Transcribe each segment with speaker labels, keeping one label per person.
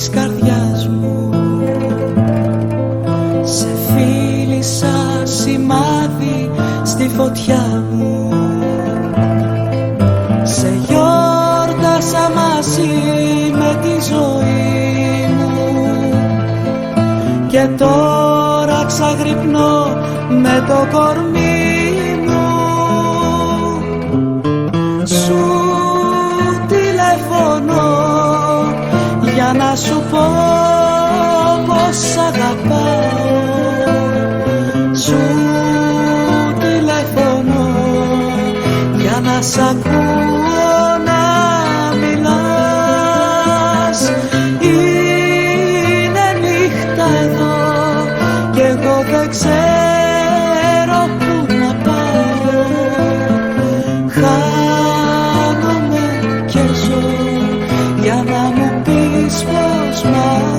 Speaker 1: της καρδιάς μου. Σε φίλησα σημάδι στη φωτιά μου. Σε γιόρτασα μαζί με τη ζωή μου. Και τώρα ξαγρυπνώ με το κορμί μου. Σου τηλεφωνώ για να σου πω πως αγαπάω. Σου τηλεφωνώ για να σ' ακούω να μιλάς. Είναι νύχτα εδώ κι εγώ δεν ξέρω πού να πάω. Χάνομαι και ζω για να μου πεις πως μ' αγαπάς.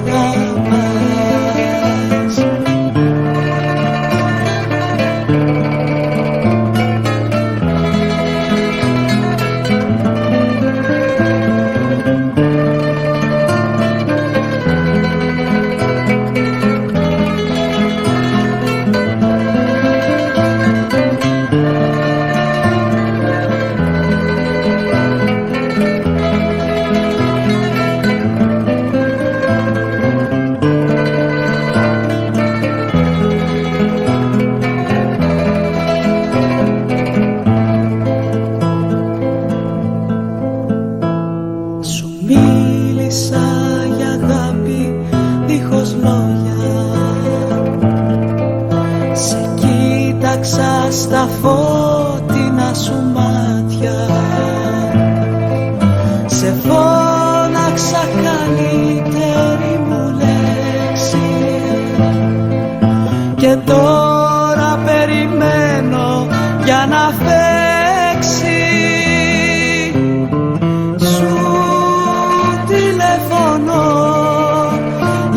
Speaker 1: Μίλησα για αγάπη δίχως λόγια. Σε κοίταξα στα φώτινα σου μάτια. Σε φώναξα καλύτερη μου λέξη. Και τώρα περιμένω για να φέξει.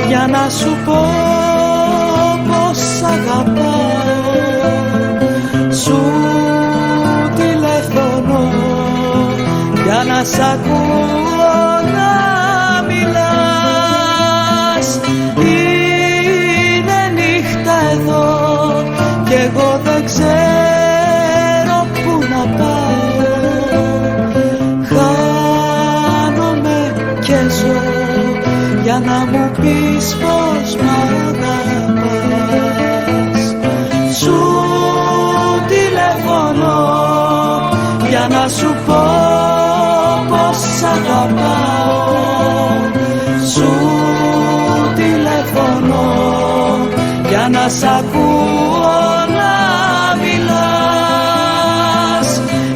Speaker 1: Για να σου πω πως αγαπάω. Σου τηλεφωνώ για να σ' ακούω να μιλάς. Είναι νύχτα εδώ κι εγώ δεν ξέρω πού να πάω. Χάνομαι και ζω για να μου πεις πως μ' αγαπάς. Σου τηλεφωνώ για να σου πω πως αγαπάω. Σου τηλεφωνώ για να σ' ακούω να μιλάς.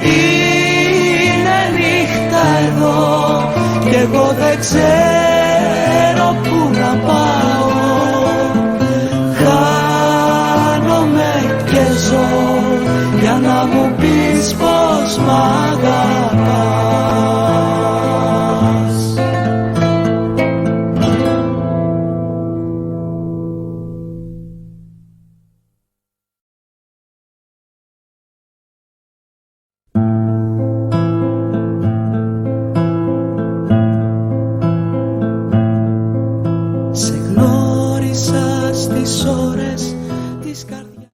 Speaker 1: Είναι νύχτα εδώ κι εγώ δεν ξέρω